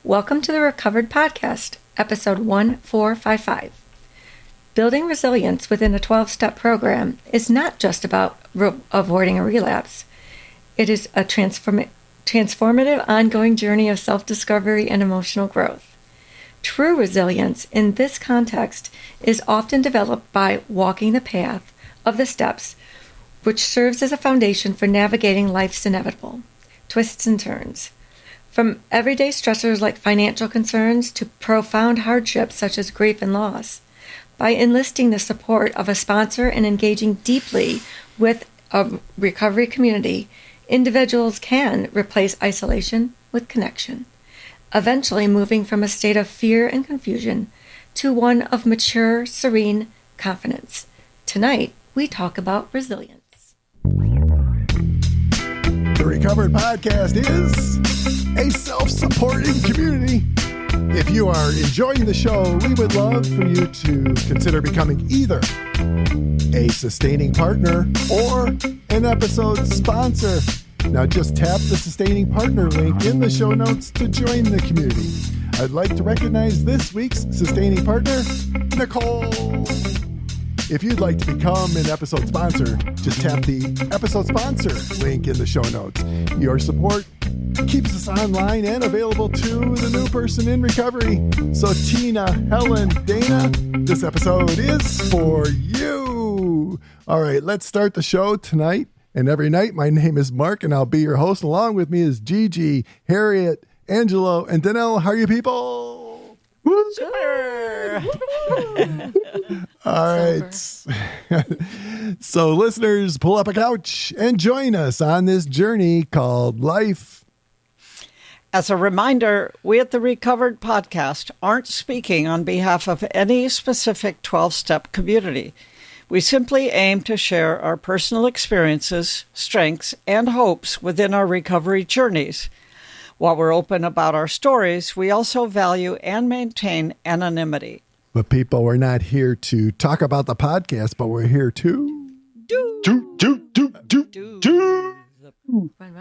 Welcome to the Recovered Podcast, episode 1455. Building resilience within a 12-step program is not just about avoiding a relapse. It is a transformative, ongoing journey of self-discovery and emotional growth. True resilience in this context is often developed by walking the path of the steps, which serves as a foundation for navigating life's inevitable twists and turns. From everyday stressors like financial concerns to profound hardships such as grief and loss. By enlisting the support of a sponsor and engaging deeply with a recovery community, individuals can replace isolation with connection, eventually moving from a state of fear and confusion to one of mature, serene confidence. Tonight, we talk about resilience. The Recovered Podcast is a self-supporting community. If you are enjoying the show, we would love for you to consider becoming either a sustaining partner or an episode sponsor. Now just tap the sustaining partner link in the show notes to join the community. I'd like to recognize this week's sustaining partner, Nicole. If you'd like to become an episode sponsor, just tap the episode sponsor link in the show notes. Your support keeps us online and available to the new person in recovery. So Tina, Helen, Dana, this episode is for you. All right, let's start the show tonight and every night. My name is Mark and I'll be your host. Along with me is Gigi, Harriet, Angelo, and Danelle. How are you people? Super. All right. So listeners, pull up a couch and join us on this journey called life. As a reminder, we at the Recovered Podcast aren't speaking on behalf of any specific 12-step community. We simply aim to share our personal experiences, strengths, and hopes within our recovery journeys. While we're open about our stories, we also value and maintain anonymity. But people, we're not here to talk about the podcast, but we're here to do.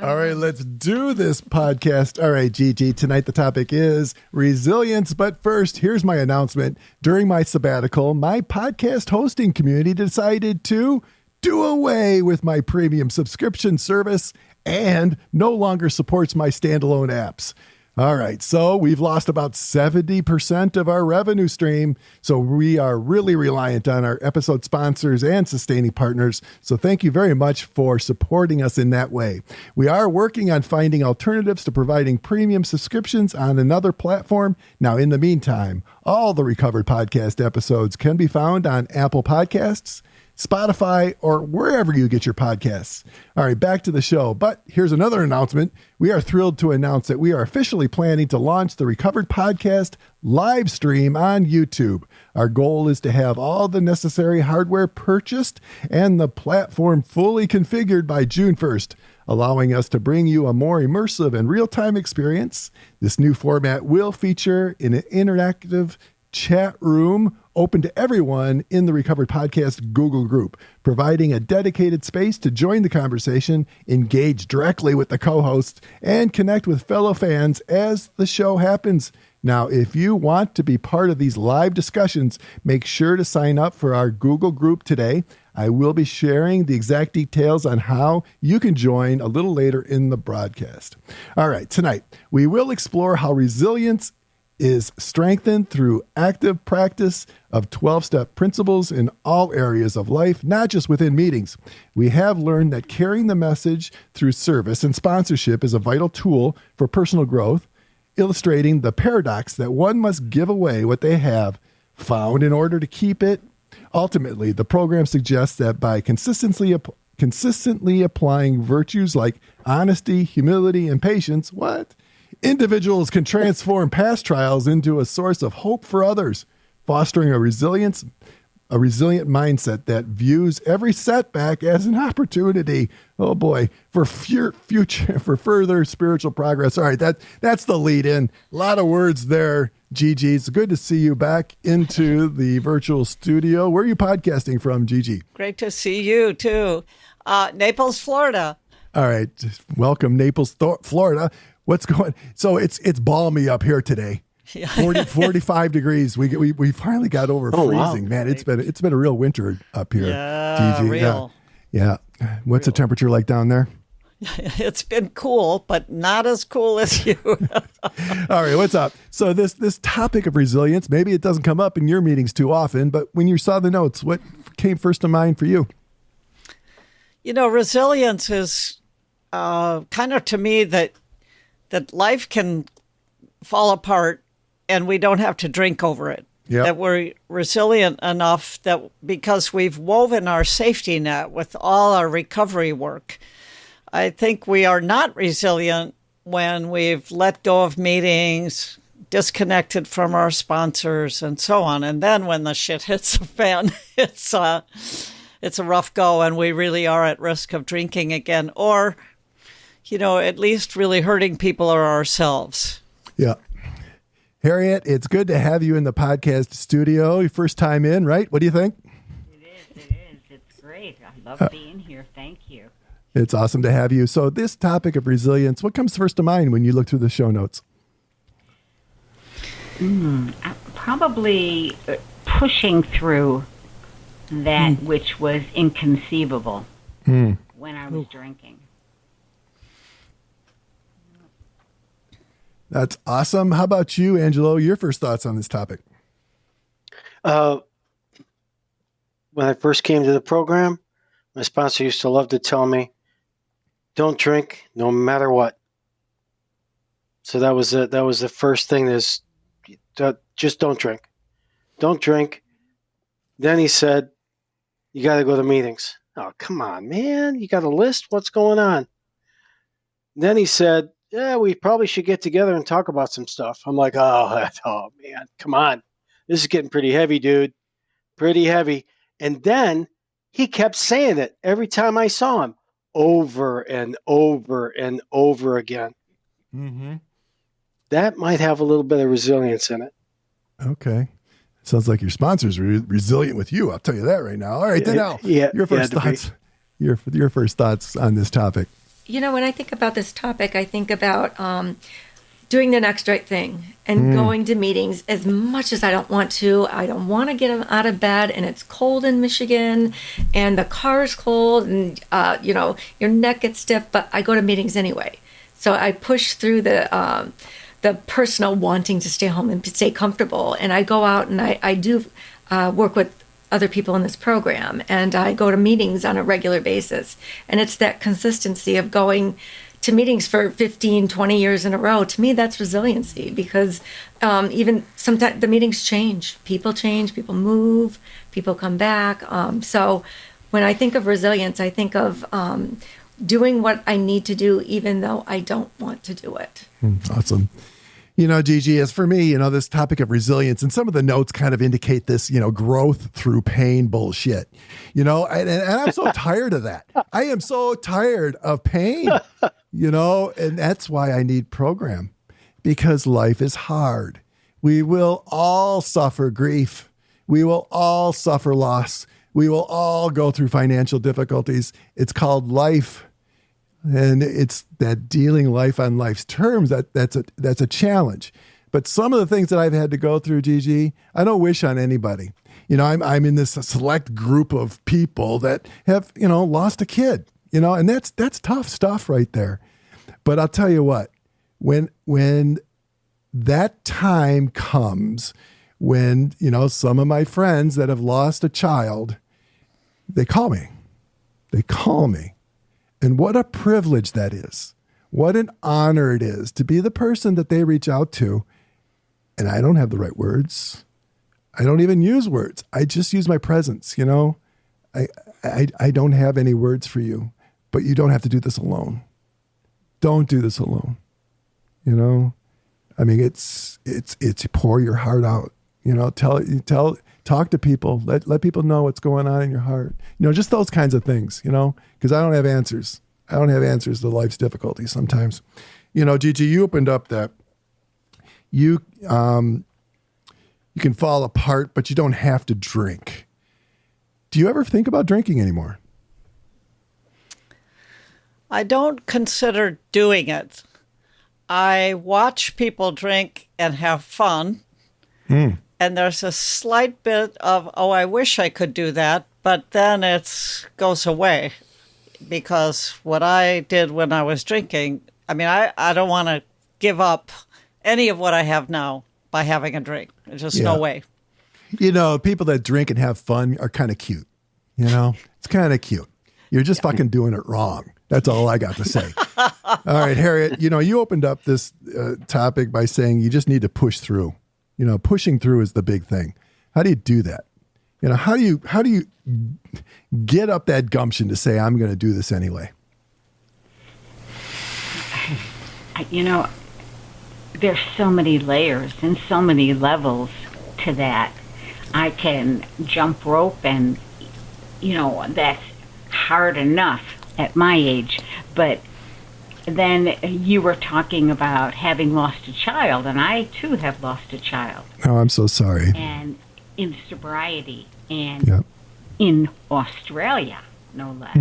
All right, let's do this podcast. All right, Gigi, tonight the topic is resilience. But first, here's my announcement. During my sabbatical, my podcast hosting community decided to do away with my premium subscription service and no longer supports my standalone apps. All right, so we've lost about 70% of our revenue stream. So we are really reliant on our episode sponsors and sustaining partners. So thank you very much for supporting us in that way. We are working on finding alternatives to providing premium subscriptions on another platform. Now, in the meantime, all the Recovered Podcast episodes can be found on Apple Podcasts, Spotify, or wherever you get your podcasts. All right, back to the show. But here's another announcement. We are thrilled to announce that we are officially planning to launch the Recovered Podcast live stream on YouTube. Our goal is to have all the necessary hardware purchased and the platform fully configured by June 1st, allowing us to bring you a more immersive and real-time experience. This new format will feature an interactive chat room open to everyone in the Recovered Podcast Google group, providing a dedicated space to join the conversation, engage directly with the co-hosts, and connect with fellow fans as the show happens. Now, if you want to be part of these live discussions, make sure to sign up for our Google group today. I will be sharing the exact details on how you can join a little later in the broadcast. All right, tonight, we will explore how resilience is strengthened through active practice of 12-step principles in all areas of life, not just within meetings. We have learned that carrying the message through service and sponsorship is a vital tool for personal growth, illustrating the paradox that one must give away what they have found in order to keep it. Ultimately, the program suggests that by consistently applying virtues like honesty, humility, and patience, individuals can transform past trials into a source of hope for others, fostering a resilient mindset that views every setback as an opportunity. Oh boy, for further spiritual progress. All right, that's the lead in. A lot of words there, Gigi. It's good to see you back into the virtual studio. Where are you podcasting from, Gigi? Great to see you too. Naples, Florida. All right. Welcome, Naples, Florida. What's going? So it's balmy up here today. 45 degrees. We finally got over freezing. Wow. Man, it's been a real winter up here. Yeah, Gigi. real. Yeah. What's the temperature like down there? It's been cool, but not as cool as you. All right, what's up? So this topic of resilience, maybe it doesn't come up in your meetings too often, but when you saw the notes, what came first to mind for you? Resilience is kind of, to me, that life can fall apart and we don't have to drink over it. Yep. That we're resilient enough that because we've woven our safety net with all our recovery work. I think we are not resilient when we've let go of meetings, disconnected from our sponsors, and so on. And then when the shit hits the fan, it's a rough go, and we really are at risk of drinking again, or, at least really hurting people or ourselves. Yeah. Harriet, it's good to have you in the podcast studio. Your first time in, right? What do you think? It is. It's great. I love being here. Thank you. It's awesome to have you. So this topic of resilience, what comes first to mind when you look through the show notes? Probably pushing through that which was inconceivable when I was drinking. That's awesome. How about you, Angelo? Your first thoughts on this topic? When I first came to the program, my sponsor used to love to tell me, don't drink no matter what. So that was the first thing, is just don't drink. Don't drink. Then he said, you got to go to meetings. Oh, come on, man. You got a list? What's going on? Then he said, yeah, we probably should get together and talk about some stuff. I'm like, oh man, come on. This is getting pretty heavy, dude. Pretty heavy. And then he kept saying it every time I saw him, over and over and over again. Mm-hmm. That might have a little bit of resilience in it. Okay. Sounds like your sponsor's resilient with you. I'll tell you that right now. All right, then now, your first thoughts. Your first thoughts on this topic. When I think about this topic, I think about doing the next right thing and going to meetings as much as I don't want to. I don't want to get them out of bed, and it's cold in Michigan, and the car's cold, and your neck gets stiff. But I go to meetings anyway, so I push through the personal wanting to stay home and stay comfortable, and I go out and I do work with other people in this program, and I go to meetings on a regular basis. And it's that consistency of going to meetings for 15, 20 years in a row. To me, that's resiliency, because even sometimes the meetings change, people move, people come back. So when I think of resilience, I think of doing what I need to do, even though I don't want to do it. Awesome. Gigi, as for me, this topic of resilience, and some of the notes kind of indicate this, growth through pain bullshit, and I'm so tired of that. I am so tired of pain, and that's why I need program, because life is hard. We will all suffer grief. We will all suffer loss. We will all go through financial difficulties. It's called life. And it's that dealing life on life's terms that's a challenge. But some of the things that I've had to go through, Gigi, I don't wish on anybody. I'm in this select group of people that have lost a kid. And that's tough stuff right there. But I'll tell you what, when that time comes, when some of my friends that have lost a child, they call me. And what a privilege that is. What an honor it is to be the person that they reach out to. And I don't have the right words. I don't even use words. I just use my presence, I don't have any words for you, but you don't have to do this alone. Don't do this alone. It's pour your heart out, talk to people, let people know what's going on in your heart. Just those kinds of things, because I don't have answers. I don't have answers to life's difficulties sometimes. Gigi, you opened up that you can fall apart, but you don't have to drink. Do you ever think about drinking anymore? I don't consider doing it. I watch people drink and have fun. And there's a slight bit of, oh, I wish I could do that. But then it goes away because what I did when I was drinking, I mean, I don't want to give up any of what I have now by having a drink. There's just no way. You know, people that drink and have fun are kind of cute. You know, it's kind of cute. You're just fucking doing it wrong. That's all I got to say. All right, Harriet, you know, you opened up this topic by saying you just need to push through. You know, pushing through is the big thing. How do you do that? You know, how do you get up that gumption to say, I'm going to do this anyway? You know, there's so many layers and so many levels to that. I can jump rope and, you know, that's hard enough at my age. But then you were talking about having lost a child, and I too have lost a child. Oh, I'm so sorry. And in sobriety and in Australia, no less.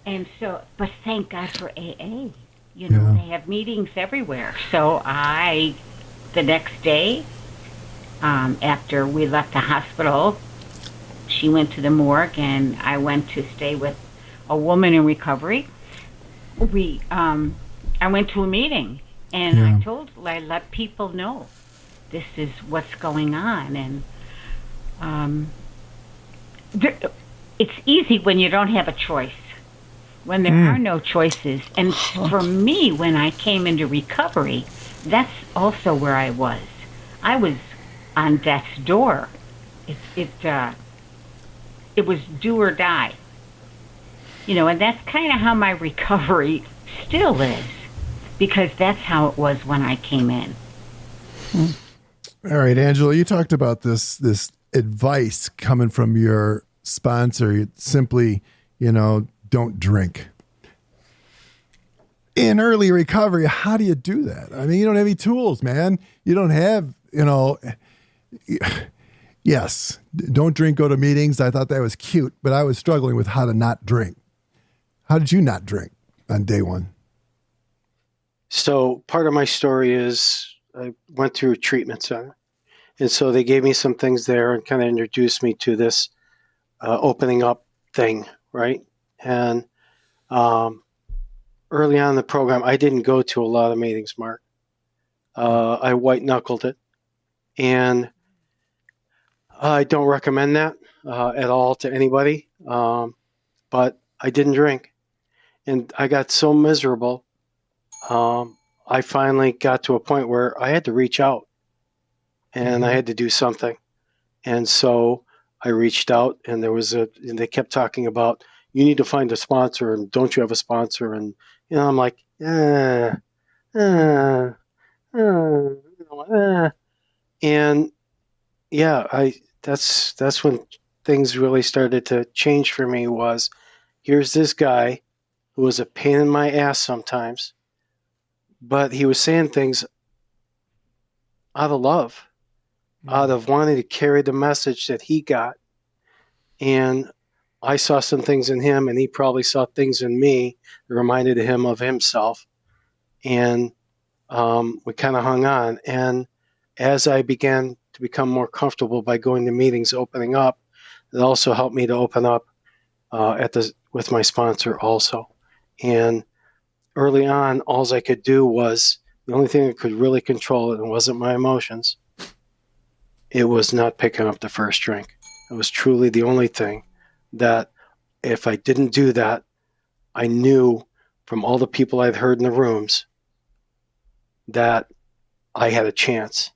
And so, but thank God for AA. You know, they have meetings everywhere. So the next day, after we left the hospital, she went to the morgue and I went to stay with a woman in recovery. I went to a meeting and I let people know this is what's going on. And it's easy when you don't have a choice, when there are no choices. And for me, when I came into recovery, that's also where I was. I was on death's door. It was do or die. You know, and that's kind of how my recovery still is, because that's how it was when I came in. All right, Angela, you talked about this advice coming from your sponsor. Simply, you know, don't drink. In early recovery, how do you do that? I mean, you don't have any tools, man. You don't have, you know, yes, don't drink, go to meetings. I thought that was cute, but I was struggling with how to not drink. How did you not drink on day one? So part of my story is I went through a treatment center. And so they gave me some things there and kind of introduced me to this opening up thing, right? And early on in the program, I didn't go to a lot of meetings, Mark. I white-knuckled it. And I don't recommend that at all to anybody. But I didn't drink. And I got so miserable, I finally got to a point where I had to reach out. And I had to do something. And so I reached out, and and they kept talking about, you need to find a sponsor, and don't you have a sponsor? And, you know, I'm like, and yeah, that's when things really started to change for me. Was here's this guy who was a pain in my ass sometimes, but he was saying things out of love, out of wanting to carry the message that he got. And I saw some things in him, and he probably saw things in me that reminded him of himself. And we kind of hung on. And as I began to become more comfortable by going to meetings, opening up, it also helped me to open up with my sponsor also. And early on, all I could do was, the only thing that could really control it, and wasn't my emotions, it was not picking up the first drink. It was truly the only thing that if I didn't do that, I knew from all the people I'd heard in the rooms that I had a chance.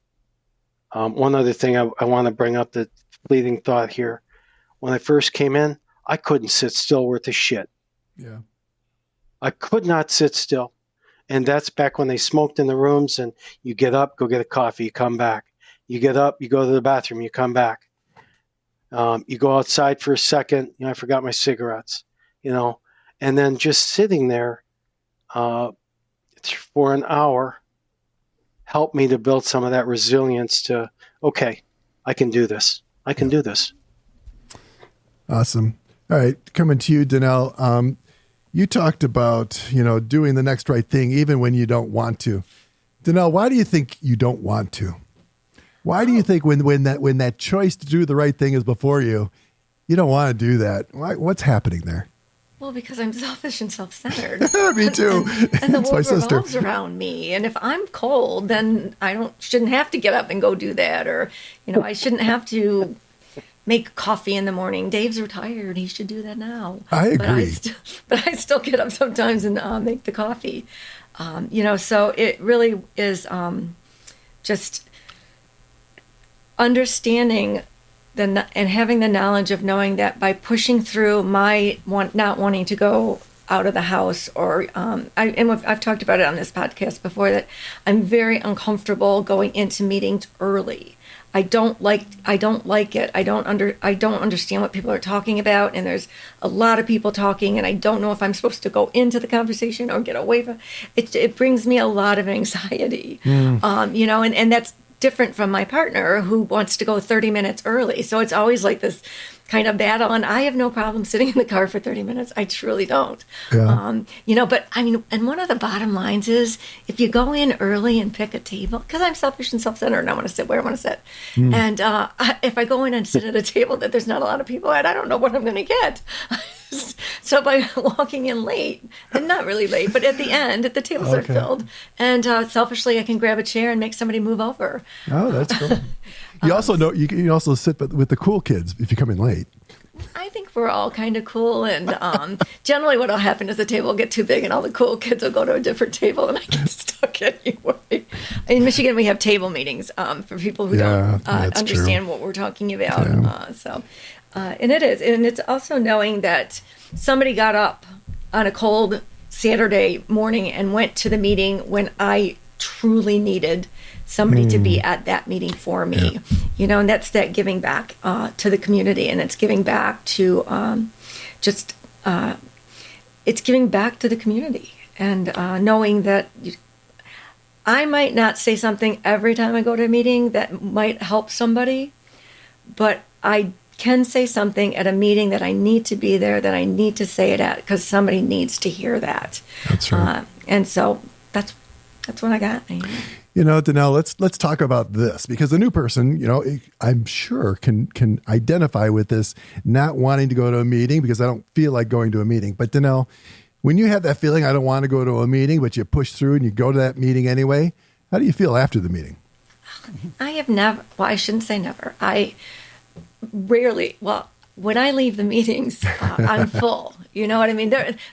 One other thing I want to bring up, the fleeting thought here. When I first came in, I couldn't sit still worth a shit. Yeah. I could not sit still. And that's back when they smoked in the rooms, and you get up, go get a coffee, you come back. You get up, you go to the bathroom, you come back. You go outside for a second, you know, I forgot my cigarettes, you know, and then just sitting there for an hour helped me to build some of that resilience to, okay, I can do this. I can do this. Awesome. All right. Coming to you, Danelle. You talked about, doing the next right thing even when you don't want to. Danelle, why do you think you don't want to? Why do you think when that choice to do the right thing is before you, you don't want to do that? What's happening there? Well, because I'm selfish and self-centered. Me too. And the It's my world sister. revolves around me. And if I'm cold, then I shouldn't have to get up and go do that. Or, I shouldn't have to make coffee in the morning. Dave's retired. He should do that now. I agree. But I still get up sometimes and make the coffee. So it really is just understanding and having the knowledge of knowing that by pushing through my not wanting to go out of the house, or I've talked about it on this podcast before, that I'm very uncomfortable going into meetings early. I don't like it. I don't understand what people are talking about, and there's a lot of people talking, and I don't know if I'm supposed to go into the conversation or get away from it. It brings me a lot of anxiety, and that's different from my partner who wants to go 30 minutes early. So it's always like this kind of battle, and I have no problem sitting in the car for 30 minutes. I truly don't. Yeah. But I mean, and one of the bottom lines is if you go in early and pick a table, because I'm selfish and self-centered and I want to sit where I want to sit. And if I go in and sit at a table that there's not a lot of people at, I don't know what I'm going to get. So by walking in late, and not really late, but at the end, the tables are filled, and selfishly I can grab a chair and make somebody move over. Oh, that's cool. You also know you can also sit with the cool kids if you come in late. I think we're all kind of cool, and generally what will happen is the table will get too big and all the cool kids will go to a different table and I get stuck anyway. In Michigan, we have table meetings for people who don't understand what we're talking about. Yeah. And it's also knowing that somebody got up on a cold Saturday morning and went to the meeting when I truly needed somebody to be at that meeting for me, and that's that giving back to the community, and it's giving back to it's giving back to the community, and knowing that I might not say something every time I go to a meeting that might help somebody, but I can say something at a meeting that I need to be there, that I need to say it at, because somebody needs to hear that. That's right. And so that's what I got. Danelle, let's talk about this, because a new person, I'm sure can identify with this, not wanting to go to a meeting because I don't feel like going to a meeting. But Danelle, when you have that feeling, I don't want to go to a meeting, but you push through and you go to that meeting anyway, how do you feel after the meeting? I have never, I shouldn't say never. I rarely, when I leave the meetings, I'm full. You know what I mean?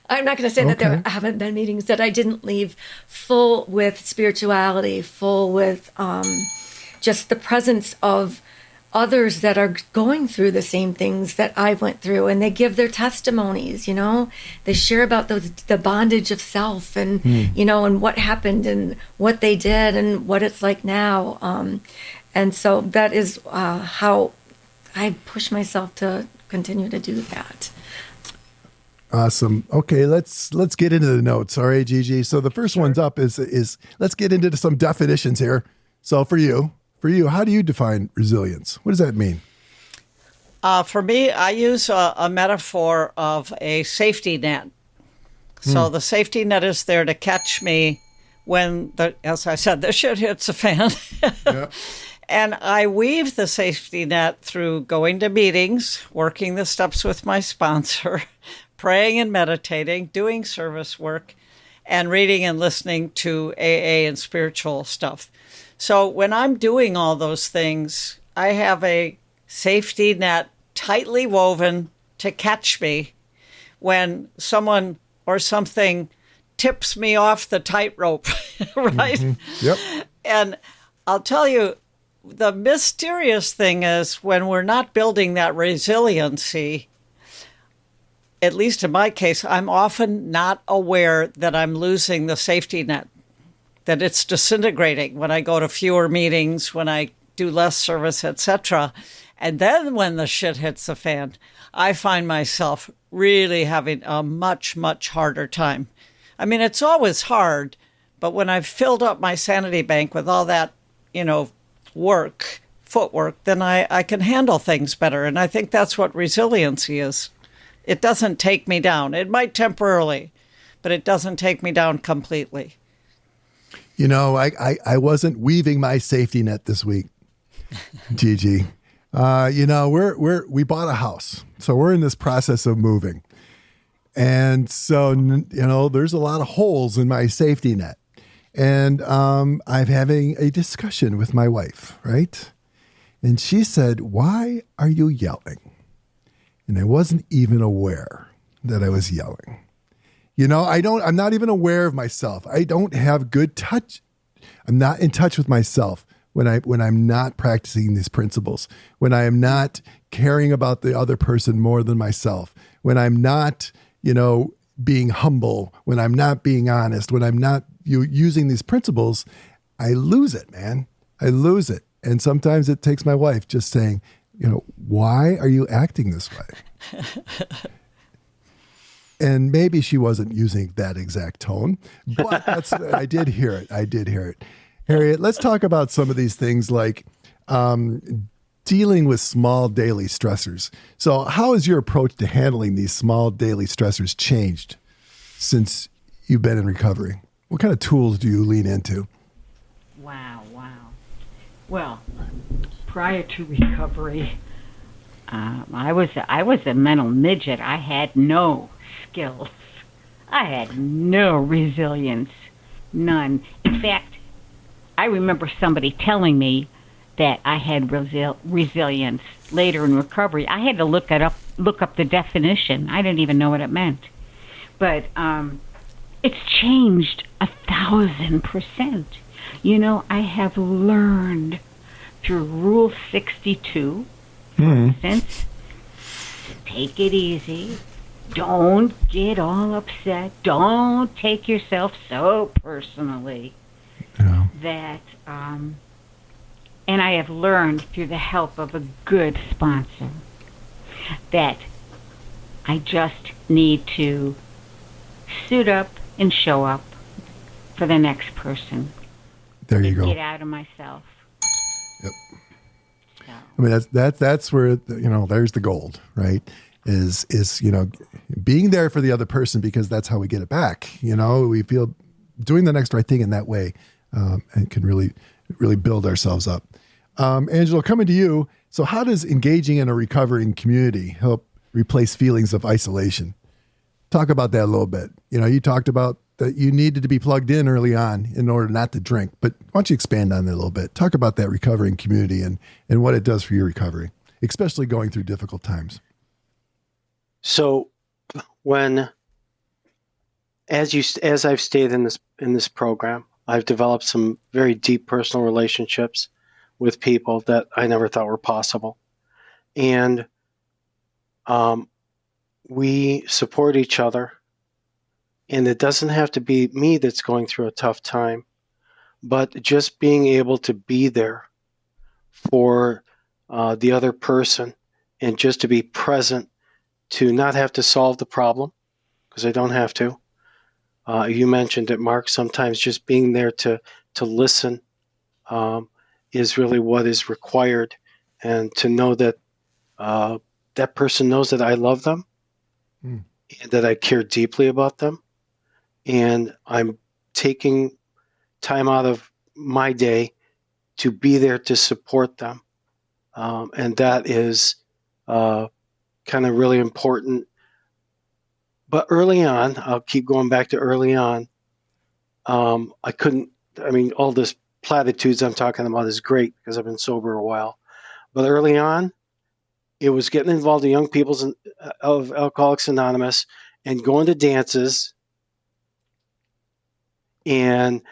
I'm not going to say that there haven't been meetings that I didn't leave full with spirituality, full with just the presence of others that are going through the same things that I went through, and they give their testimonies. They share about the bondage of self, and and what happened and what they did and what it's like now. And so that is how I push myself to continue to do that. Awesome. Okay, let's get into the notes. All right, Gigi. So the first one's up is let's get into some definitions here. So for you, how do you define resilience? What does that mean? For me, I use a metaphor of a safety net. So the safety net is there to catch me when, as I said, the shit hits the fan. Yep. And I weave the safety net through going to meetings, working the steps with my sponsor, praying and meditating, doing service work, and reading and listening to AA and spiritual stuff. So when I'm doing all those things, I have a safety net tightly woven to catch me when someone or something tips me off the tightrope, right? Mm-hmm. Yep. And I'll tell you, the mysterious thing is when we're not building that resiliency, at least in my case, I'm often not aware that I'm losing the safety net, that it's disintegrating when I go to fewer meetings, when I do less service, etc. And then when the shit hits the fan, I find myself really having a much, much harder time. I mean, it's always hard, but when I've filled up my sanity bank with all that, footwork, then I can handle things better. And I think that's what resiliency is. It doesn't take me down. It might temporarily, but it doesn't take me down completely. You know, I wasn't weaving my safety net this week, Gigi. You know, we bought a house, so we're in this process of moving. And so, you know, there's a lot of holes in my safety net. And I'm having a discussion with my wife, right? And she said, "Why are you yelling?" And I wasn't even aware that I was yelling. You know, I'm not even aware of myself. I don't have good touch. I'm not in touch with myself when I'm not practicing these principles, when I am not caring about the other person more than myself, when I'm not, you know, being humble, when I'm not being honest, when I'm not using these principles, I lose it, man. I lose it. And sometimes it takes my wife just saying, you know, "Why are you acting this way?" And maybe she wasn't using that exact tone, but I did hear it. I did hear it. Harriet, let's talk about some of these things like dealing with small daily stressors. So how has your approach to handling these small daily stressors changed since you've been in recovery? What kind of tools do you lean into? Wow. Well, prior to recovery, I was a mental midget. I had no skills. I had no resilience, none. In fact, I remember somebody telling me that I had resilience later in recovery. I had to look up the definition. I didn't even know what it meant. But it's changed 1,000%. You know, I have learned through Rule 62, for instance, to take it easy. Don't get all upset. Don't take yourself so personally. Yeah. That, and I have learned through the help of a good sponsor that I just need to suit up and show up for the next person. There you go. Get out of myself. Yep. So. I mean, that's where, you know, there's the gold, right? Is, you know, being there for the other person, because that's how we get it back. You know, we feel doing the next right thing in that way, and can really, really build ourselves up. Angelo, coming to you. So how does engaging in a recovering community help replace feelings of isolation? Talk about that a little bit. You know, you talked about that you needed to be plugged in early on in order not to drink, but why don't you expand on that a little bit? Talk about that recovering community and what it does for your recovery, especially going through difficult times. So as I've stayed in this program, I've developed some very deep personal relationships with people that I never thought were possible. And we support each other. And it doesn't have to be me that's going through a tough time, but just being able to be there for the other person and just to be present, to not have to solve the problem, because I don't have to. You mentioned it, Mark. Sometimes just being there to listen is really what is required, and to know that that person knows that I love them and that I care deeply about them. And I'm taking time out of my day to be there to support them. And that is kind of really important. But early on, I'll keep going back to early on, all this platitudes I'm talking about is great because I've been sober a while. But early on, it was getting involved in young people's of Alcoholics Anonymous and going to dances and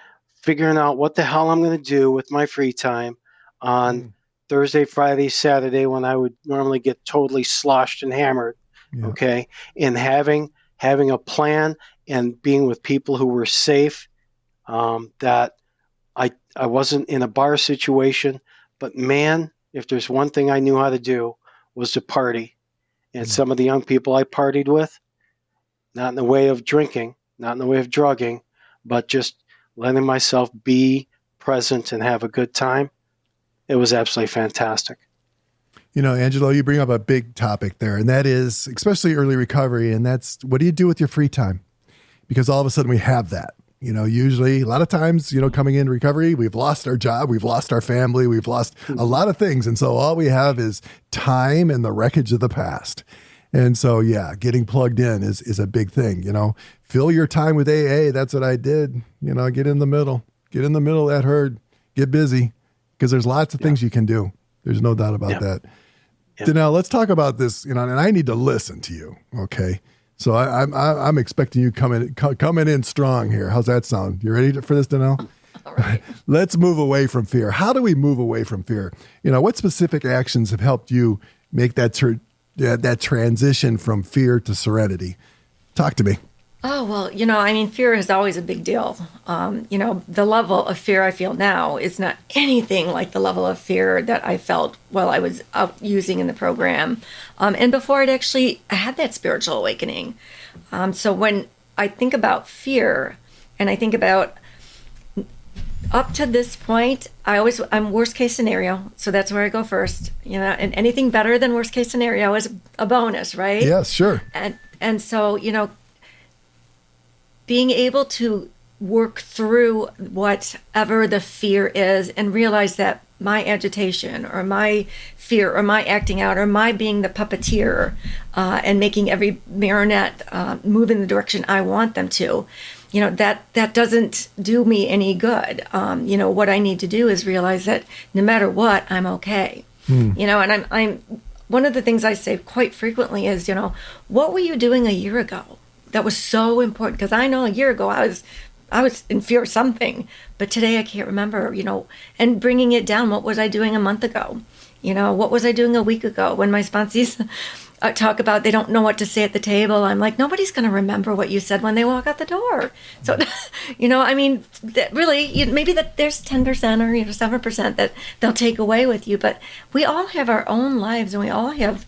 figuring out what the hell I'm going to do with my free time on Thursday, Friday, Saturday, when I would normally get totally sloshed and hammered. Yeah. Okay. And having a plan and being with people who were safe, that I wasn't in a bar situation, but man, if there's one thing I knew how to do was to party. And some of the young people I partied with, not in the way of drinking, not in the way of drugging, but just letting myself be present and have a good time. It was absolutely fantastic. Angelo, you bring up a big topic there, and that is especially early recovery. And that's, what do you do with your free time? Because all of a sudden we have that. Usually a lot of times, coming in recovery, we've lost our job, we've lost our family, we've lost a lot of things. And so all we have is time and the wreckage of the past. And so, yeah, getting plugged in is a big thing, Fill your time with AA. That's what I did. Get in the middle of that herd, get busy, because there's lots of things you can do. There's no doubt about that. Yeah. Danelle, let's talk about this, and I need to listen to you. Okay. So I'm expecting you coming in strong here. How's that sound? You ready for this, Danelle? All right. Let's move away from fear. How do we move away from fear? What specific actions have helped you make that transition from fear to serenity? Talk to me. Oh, well, fear is always a big deal. The level of fear I feel now is not anything like the level of fear that I felt while I was out using in the program. And before I had that spiritual awakening. So when I think about fear and I think about up to this point, I'm worst case scenario. So that's where I go first, and anything better than worst case scenario is a bonus, right? Yes, sure. And so, being able to work through whatever the fear is and realize that my agitation or my fear or my acting out or my being the puppeteer and making every marionette move in the direction I want them to, that doesn't do me any good. What I need to do is realize that no matter what, I'm okay. And I'm one of the things I say quite frequently is, what were you doing a year ago? That was so important, because I know a year ago I was in fear of something, but today I can't remember, and bringing it down. What was I doing a month ago? What was I doing a week ago? When my sponsees talk about they don't know what to say at the table, I'm like, nobody's going to remember what you said when they walk out the door. So, that really, maybe that there's 10% or 7% that they'll take away with you, but we all have our own lives and we all have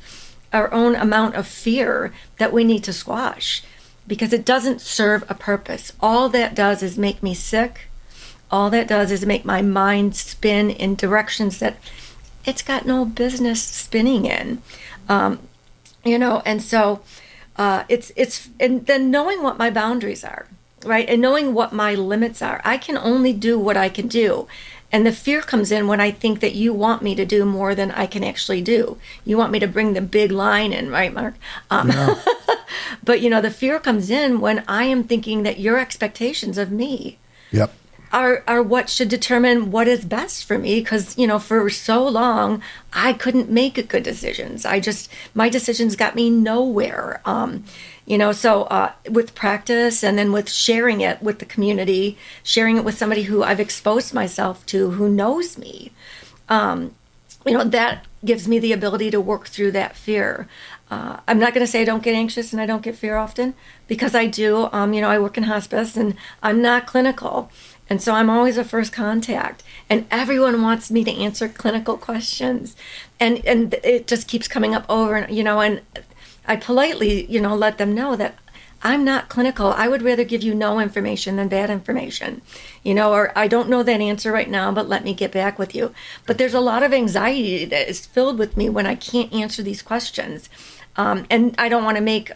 our own amount of fear that we need to squash. Because it doesn't serve a purpose. All that does is make me sick. All that does is make my mind spin in directions that it's got no business spinning in. And so and then knowing what my boundaries are, right? And knowing what my limits are. I can only do what I can do. And the fear comes in when I think that you want me to do more than I can actually do. You want me to bring the big line in, right, Mark? Yeah. But, the fear comes in when I am thinking that your expectations of me are what should determine what is best for me. Because, for so long, I couldn't make good decisions. My decisions got me nowhere. So with practice and then with sharing it with the community, sharing it with somebody who I've exposed myself to, who knows me, that gives me the ability to work through that fear. I'm not going to say I don't get anxious and I don't get fear often, because I do. I work in hospice and I'm not clinical. And so I'm always a first contact, and everyone wants me to answer clinical questions. And it just keeps coming up over and, and I politely, let them know that I'm not clinical. I would rather give you no information than bad information, or I don't know that answer right now, but let me get back with you. But there's a lot of anxiety that is filled with me when I can't answer these questions. And I don't want to make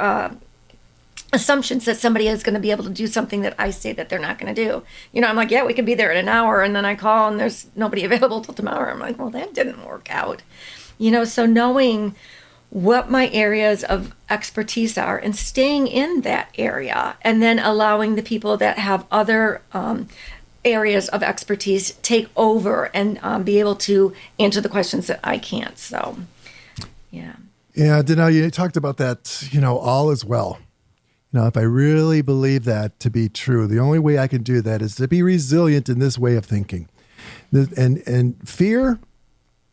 assumptions that somebody is going to be able to do something that I say that they're not going to do. I'm like, yeah, we can be there in an hour. And then I call and there's nobody available till tomorrow. I'm like, well, that didn't work out. So knowing what my areas of expertise are and staying in that area, and then allowing the people that have other areas of expertise take over and be able to answer the questions that I can't. So, yeah. Yeah, Danelle, you talked about that, all is well. If I really believe that to be true, the only way I can do that is to be resilient in this way of thinking. And fear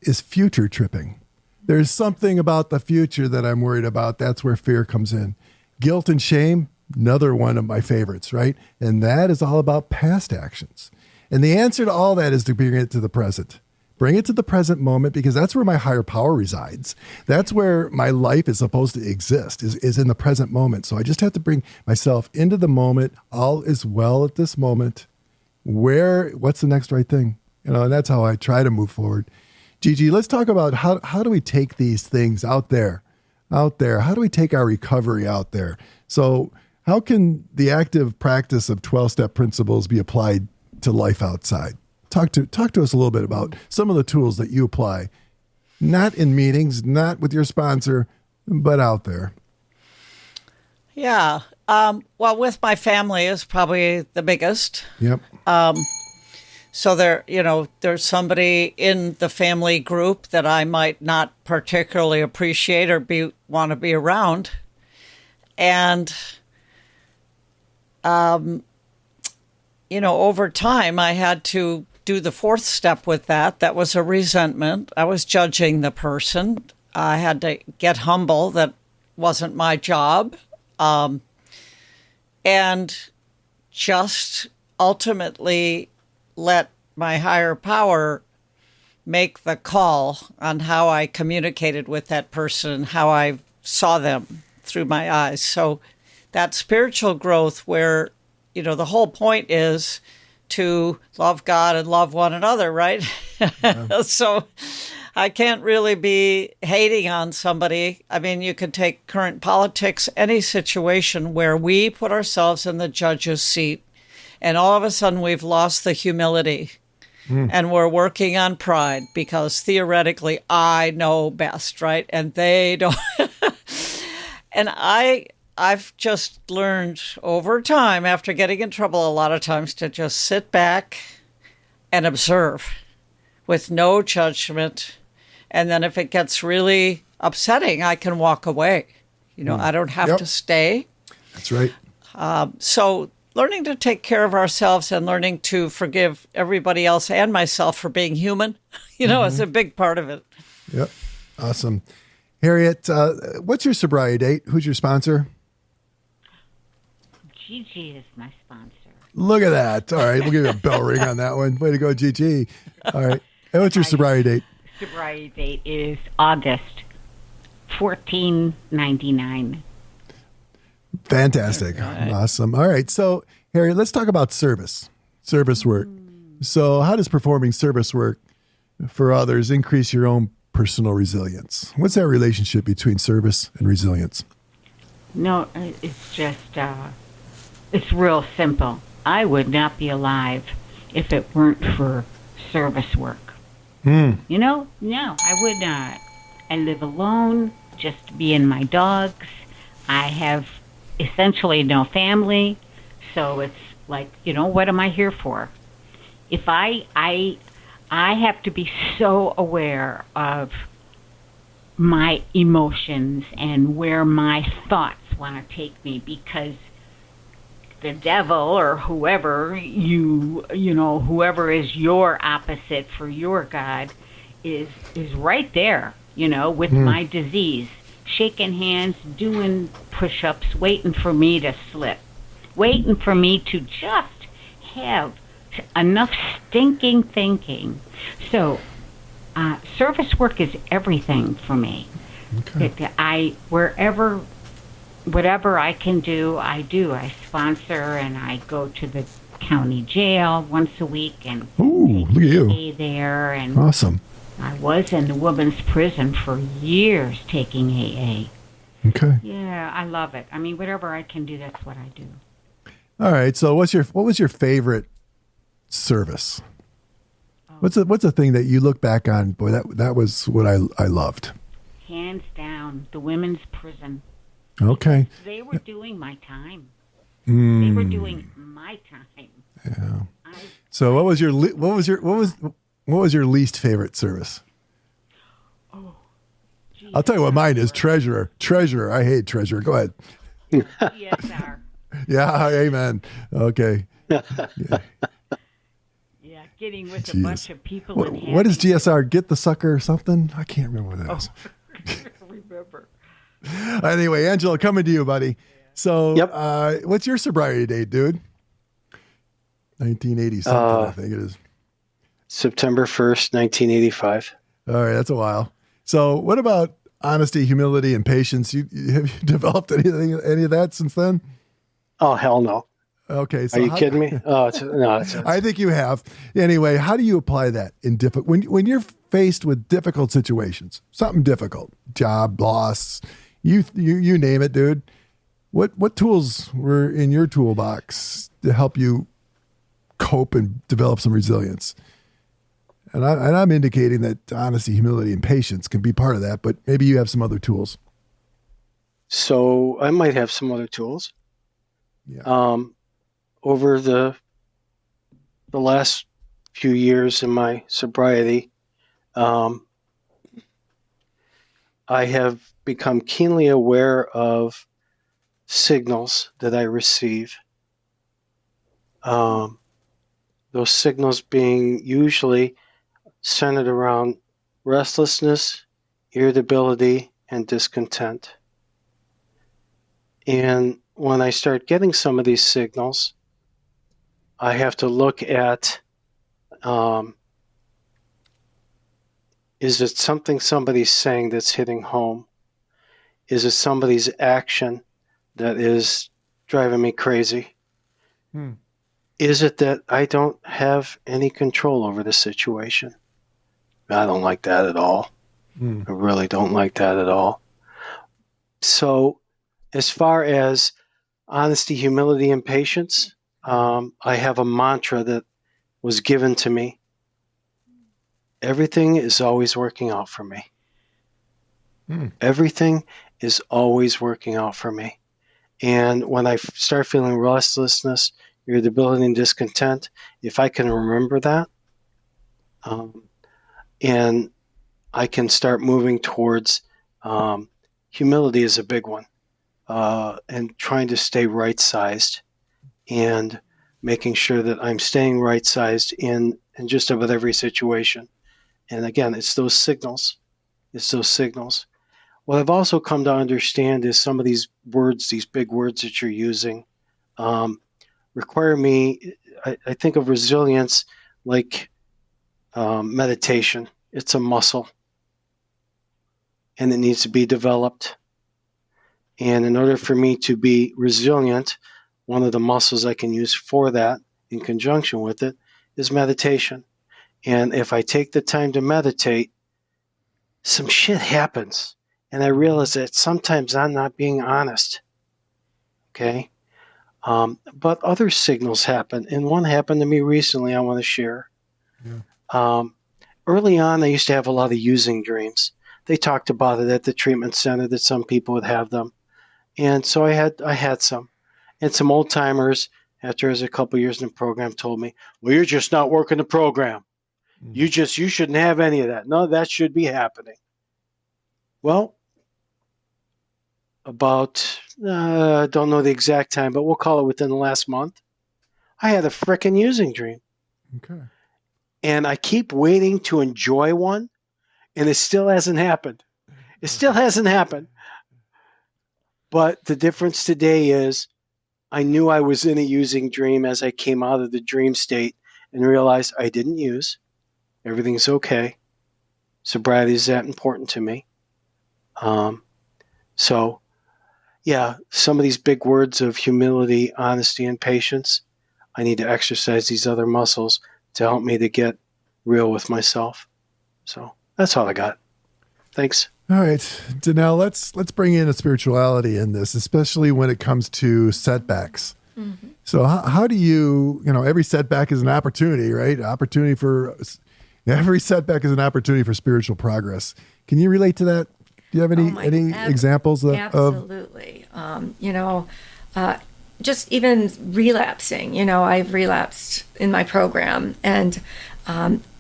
is future tripping. There's something about the future that I'm worried about. That's where fear comes in. Guilt and shame, another one of my favorites, right? And that is all about past actions. And the answer to all that is to bring it to the present. Bring it to the present moment, because that's where my higher power resides. That's where my life is supposed to exist, is in the present moment. So I just have to bring myself into the moment. All is well at this moment. What's the next right thing? And that's how I try to move forward. Gigi, let's talk about how do we take these things out there? How do we take our recovery out there? So how can the active practice of 12-step principles be applied to life outside? Talk to us a little bit about some of the tools that you apply, not in meetings, not with your sponsor, but out there. Yeah. Well, with my family is probably the biggest. Yep. So there's somebody in the family group that I might not particularly appreciate or want to be around. And, over time, I had to do the fourth step with that. That was a resentment. I was judging the person. I had to get humble. That wasn't my job. And just ultimately let my higher power make the call on how I communicated with that person, how I saw them through my eyes. So that spiritual growth where, the whole point is to love God and love one another, right? Yeah. So I can't really be hating on somebody. I mean, you can take current politics, any situation where we put ourselves in the judge's seat, and all of a sudden we've lost the humility. And we're working on pride because theoretically I know best, right? And they don't. And I've just learned over time, after getting in trouble a lot of times, to just sit back and observe with no judgment. And then if it gets really upsetting, I can walk away. I don't have to stay. That's right. So learning to take care of ourselves and learning to forgive everybody else and myself for being human, is a big part of it. Yep. Awesome. Harriet, what's your sobriety date? Who's your sponsor? Gigi is my sponsor. Look at that. All right. We'll give you a bell ring on that one. Way to go, Gigi. All right. And what's your sobriety date? Sobriety date is August 1499. Fantastic. Awesome. All right. So, Harriet, let's talk about service work. So how does performing service work for others increase your own personal resilience? What's that relationship between service and resilience? No, it's just, it's real simple. I would not be alive if it weren't for service work. No, I would not. I live alone, just me and my dogs. I have essentially no family, so it's like, what am I here for? If I have to be so aware of my emotions and where my thoughts want to take me, because the devil or whoever whoever is your opposite for your God is right there, with my disease, shaking hands, doing push-ups, waiting for me to slip, waiting for me to just have enough stinking thinking. So service work is everything for me. Okay. Whatever I can do, I do. I sponsor and I go to the county jail once a week and stay there. And awesome. I was in the women's prison for years taking AA. Okay. Yeah, I love it. I mean, whatever I can do, that's what I do. All right. So what was your favorite service? What's the thing that you look back on? Boy, that was what I loved. Hands down, the women's prison. Okay. They were doing my time. They were doing my time. Yeah. So what was your least favorite service? Oh, geez. I'll tell you what mine is. Treasurer. I hate treasurer. Go ahead. GSR. Yeah. Amen. Okay. Yeah. Yeah. Getting with a bunch of people. What is GSR? Get the sucker or something? I can't remember what that is. Remember. Anyway, Angela, coming to you, buddy. So, what's your sobriety date, dude? 1980 something, I think it is. September 1st, 1985. All right, that's a while. So, what about honesty, humility, and patience? Have you developed any of that since then? Oh, hell no. Okay. So are you kidding me? Oh, I think you have. Anyway, how do you apply that in when you're faced with difficult situations, something difficult, job, loss, you name it, dude. What tools were in your toolbox to help you cope and develop some resilience? And I'm indicating that honesty, humility, and patience can be part of that, but maybe you have some other tools. So I might have some other tools. Yeah. Over the last few years in my sobriety, I have become keenly aware of signals that I receive. Those signals being usually centered around restlessness, irritability, and discontent. And when I start getting some of these signals, I have to look at, is it something somebody's saying that's hitting home? Is it somebody's action that is driving me crazy? Is it that I don't have any control over the situation? I don't like that at all. I really don't like that at all. So as far as honesty, humility, and patience, I have a mantra that was given to me. Everything is always working out for me. Everything is always working out for me. And when I start feeling restlessness, irritability, and discontent, if I can remember that, and I can start moving towards humility is a big one, and trying to stay right-sized and making sure that I'm staying right-sized in just about every situation. And again, it's those signals. It's those signals. What I've also come to understand is some of these words, these big words that you're using, require me, I think of resilience like meditation. It's a muscle, and it needs to be developed. And in order for me to be resilient, one of the muscles I can use for that in conjunction with it is meditation. And if I take the time to meditate, some shit happens. And I realize that sometimes I'm not being honest. Okay? But other signals happen. And one happened to me recently I want to share. Yeah. Early on, I used to have a lot of using dreams. They talked about it at the treatment center that some people would have them. And so I had some. And some old timers, after I was a couple years in the program, told me, well, you're just not working the program. You shouldn't have any of that. None of that should be happening. Well, about, I don't know the exact time, but we'll call it within the last month, I had a frickin' using dream. Okay. And I keep waiting to enjoy one, and it still hasn't happened. It still hasn't happened. But the difference today is I knew I was in a using dream as I came out of the dream state and realized I didn't use. Everything's okay. Sobriety is that important to me. So, yeah, some of these big words of humility, honesty, and patience, I need to exercise these other muscles to help me to get real with myself. So that's all I got. Thanks. All right, Danelle, let's bring in a spirituality in this, especially when it comes to setbacks. Mm-hmm. So how do you every setback is an opportunity, right? Every setback is an opportunity for spiritual progress. Can you relate to that? Do you have any examples of? Absolutely. Just even relapsing, I've relapsed in my program, and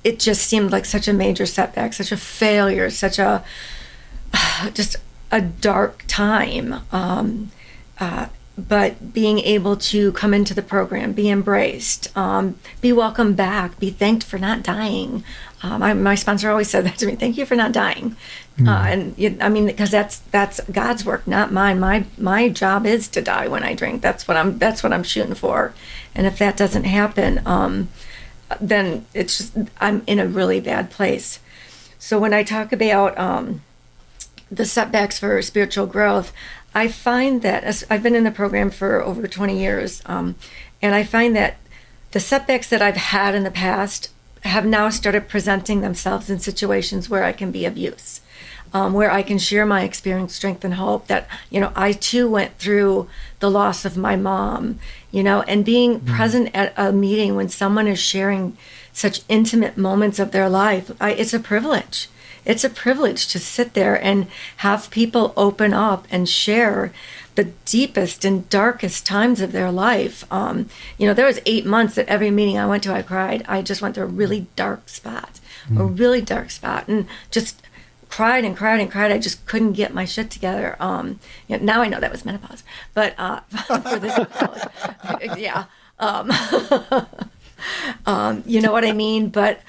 it just seemed like such a major setback, such a failure, such a just a dark time. But being able to come into the program, be embraced, be welcomed back, be thanked for not dying. My sponsor always said that to me, thank you for not dying. Because that's God's work, not mine. My job is to die when I drink. That's what I'm shooting for. And if that doesn't happen, then it's just, I'm in a really bad place. So when I talk about the setbacks for spiritual growth, I find that I've been in the program for over 20 years, And I find that the setbacks that I've had in the past have now started presenting themselves in situations where I can be of use, where I can share my experience, strength, and hope that, I too went through the loss of my mom, and being present at a meeting when someone is sharing such intimate moments of their life, it's a privilege. It's a privilege to sit there and have people open up and share the deepest and darkest times of their life. There was 8 months that every meeting I went to, I cried. I just went through a really dark spot, and just cried and cried and cried. I just couldn't get my shit together. Now I know that was menopause, but for this, yeah. You know what I mean? But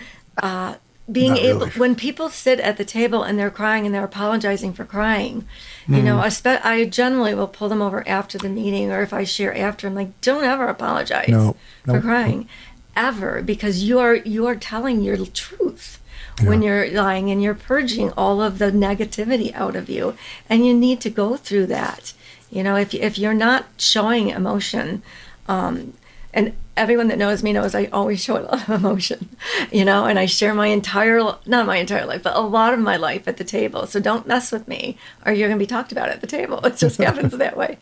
being Not able, really. when people sit at the table and they're crying and they're apologizing for crying, I generally will pull them over after the meeting, or if I share after, I'm like, don't ever apologize for crying, ever, because you are telling your truth when you're lying, and you're purging all of the negativity out of you, and you need to go through that. If you're not showing emotion, and everyone that knows me knows I always show a lot of emotion, and I share not my entire life, but a lot of my life at the table. So don't mess with me, or you're going to be talked about at the table. It just happens that way.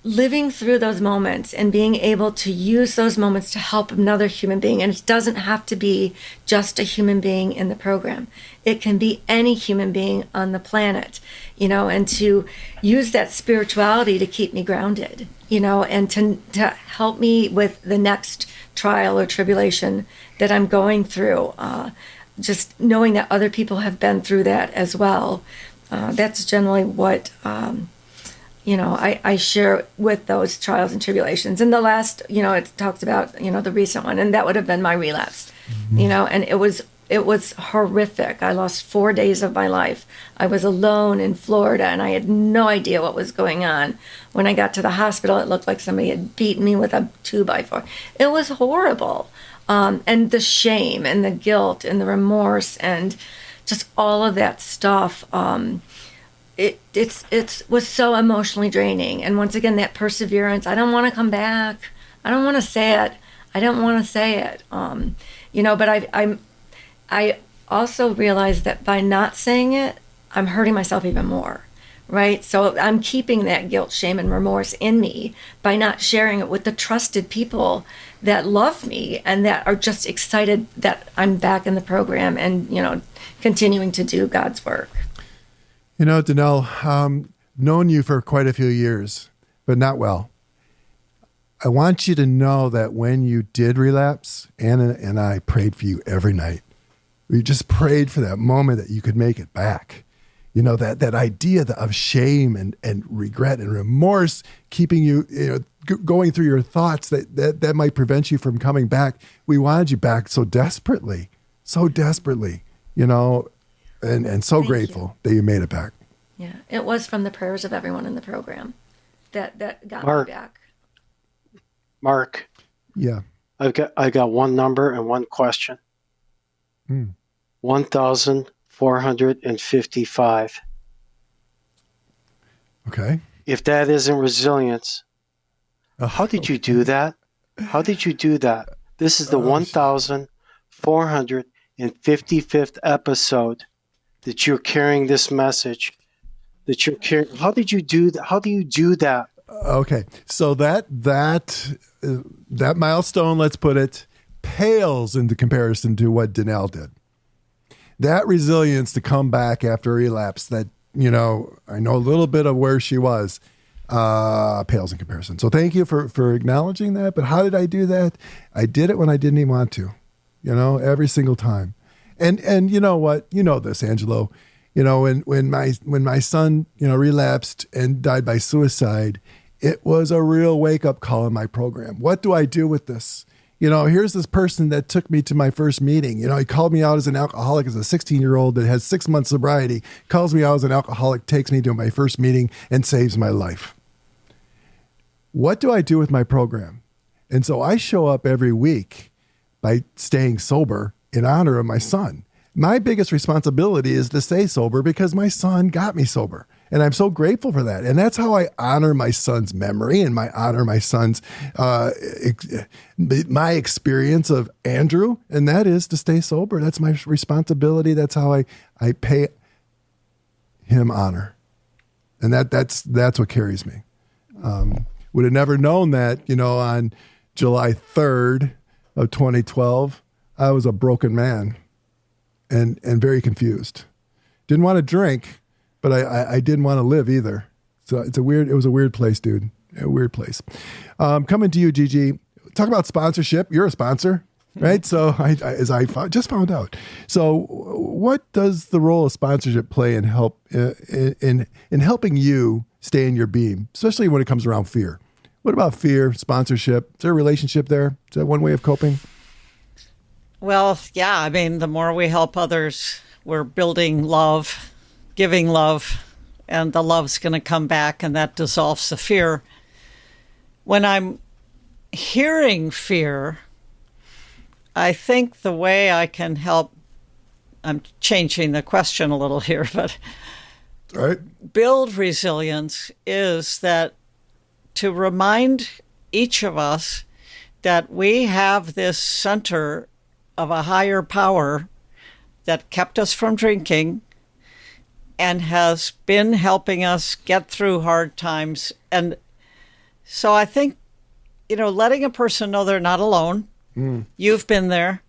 Living through those moments and being able to use those moments to help another human being. And it doesn't have to be just a human being in the program. It can be any human being on the planet, and to use that spirituality to keep me grounded, and to help me with the next trial or tribulation that I'm going through. Just knowing that other people have been through that as well. That's generally what, I share with those trials and tribulations. And the last, it talks about, the recent one, and that would have been my relapse, and it was horrific. I lost 4 days of my life. I was alone in Florida, and I had no idea what was going on. When I got to the hospital, it looked like somebody had beaten me with a 2x4. It was horrible. And the shame and the guilt and the remorse and just all of that stuff, it was so emotionally draining. And once again, that perseverance, I don't want to come back. I don't want to say it. I don't want to say it. But I also realized that by not saying it, I'm hurting myself even more, right? So I'm keeping that guilt, shame, and remorse in me by not sharing it with the trusted people that love me and that are just excited that I'm back in the program and, continuing to do God's work. Danelle, known you for quite a few years, but not well. I want you to know that when you did relapse, Anna and I prayed for you every night. We just prayed for that moment that you could make it back. That idea of shame and regret and remorse keeping you, going through your thoughts that might prevent you from coming back. We wanted you back so desperately, and so grateful that you made it back. Yeah, it was from the prayers of everyone in the program that got Mark. me back. Mark, Yeah. I got one number and one question. 1,455. Okay. If that isn't resilience, how did you do that? How did you do that? This is the 1,455th episode that you're carrying this message. That you're carrying. How did you do that? How do you do that? Okay. So that milestone, let's put it, pales into comparison to what Danelle did. That resilience to come back after a relapse that, I know a little bit of where she was, pales in comparison. So thank you for acknowledging that. But how did I do that? I did it when I didn't even want to, every single time. And you know what? You know this, Angelo. When my son, relapsed and died by suicide, it was a real wake-up call in my program. What do I do with this? Here's this person that took me to my first meeting. He called me out as an alcoholic, as a 16-year-old that has 6 months sobriety, calls me out as an alcoholic, takes me to my first meeting and saves my life. What do I do with my program? And so I show up every week by staying sober in honor of my son. My biggest responsibility is to stay sober because my son got me sober. And I'm so grateful for that. And that's how I honor my son's memory and honor my son's, my experience of Andrew. And that is to stay sober. That's my responsibility. That's how I pay him honor. And that's what carries me. Would have never known that, on July 3rd of 2012, I was a broken man and very confused. Didn't want to drink, but I didn't want to live either. So it was a weird place, dude. A weird place. Coming to you, Gigi. Talk about sponsorship. You're a sponsor, right? So just found out. So what does the role of sponsorship play in helping you stay in your beam, especially when it comes around fear? What about fear, sponsorship? Is there a relationship there? Is that one way of coping? Well, yeah. I mean, the more we help others, we're building love, giving love, and the love's going to come back, and that dissolves the fear. When I'm hearing fear, I think the way I can help, I'm changing the question a little here, but all right, build resilience is that to remind each of us that we have this center of a higher power that kept us from drinking and has been helping us get through hard times. And so I think, letting a person know they're not alone. You've been there,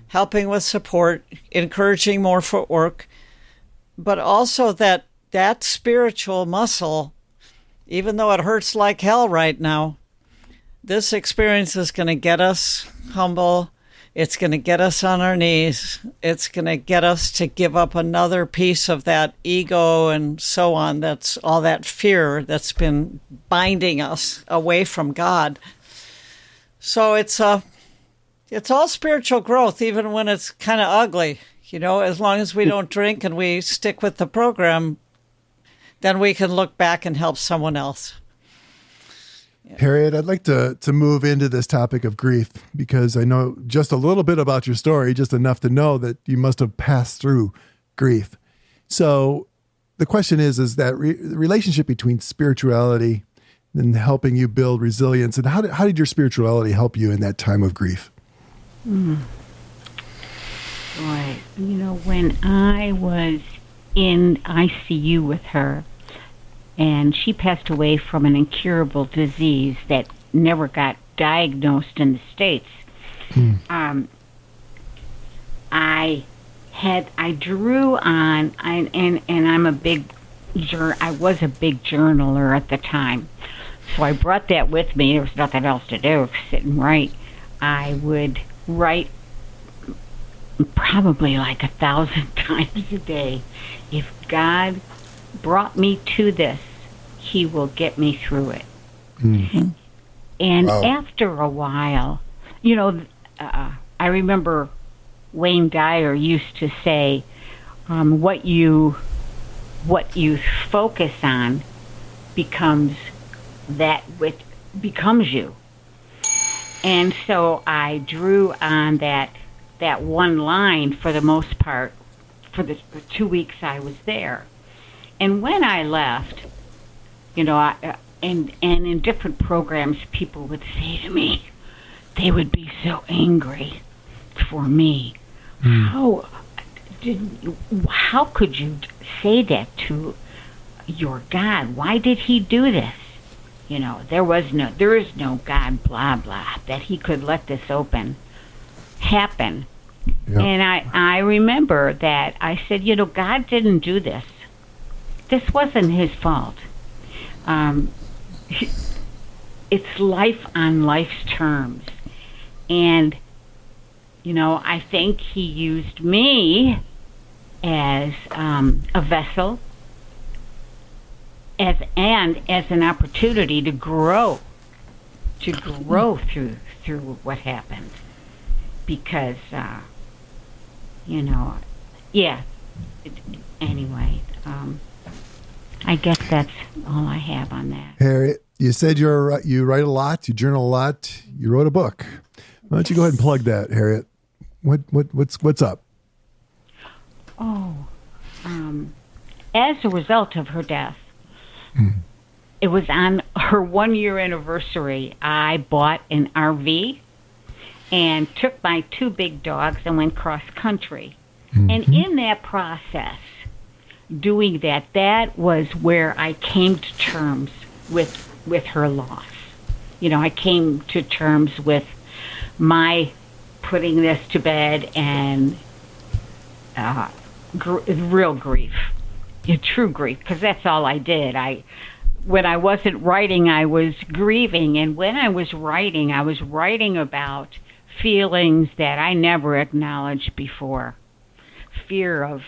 helping with support, encouraging more footwork, but also that spiritual muscle, even though it hurts like hell right now, this experience is going to get us humble. It's going to get us on our knees. It's going to get us to give up another piece of that ego and so on. That's all that fear that's been binding us away from God. So it's all spiritual growth, even when it's kind of ugly. As long as we don't drink and we stick with the program, then we can look back and help someone else. Yeah. Harriet, I'd like to move into this topic of grief because I know just a little bit about your story, just enough to know that you must have passed through grief. So the question is that the relationship between spirituality and helping you build resilience, and how did your spirituality help you in that time of grief? Boy, when I was in ICU with her, and she passed away from an incurable disease that never got diagnosed in the States. I drew on, and I'm I was a big journaler at the time, so I brought that with me. There was nothing else to do, sit and write. I would write probably like 1,000 times a day. If God brought me to this, he will get me through it. Mm-hmm. And after a while, I remember Wayne Dyer used to say, what you focus on becomes that which becomes you. And so I drew on that one line for the most part for the 2 weeks I was there. And when I left, and in different programs, people would say to me, they would be so angry for me. How could you say that to your God? Why did he do this? There is no God, blah, blah, that he could let this happen. Yep. And I remember that I said, God didn't do this. This wasn't his fault. It's life on life's terms. And, I think he used me as a vessel as an opportunity to grow through what happened. Because, anyway, I guess that's all I have on that. Harriet, you said you write a lot, you journal a lot, you wrote a book. Why don't you go ahead and plug that, Harriet? What's up? As a result of her death, It was on her 1-year anniversary. I bought an RV and took my 2 big dogs and went cross country. And in that process, doing that was where I came to terms with her loss. You know, I came to terms with my putting this to bed and real grief, true grief, because that's all I did. When I wasn't writing, I was grieving, and when I was writing about feelings that I never acknowledged before. Fear of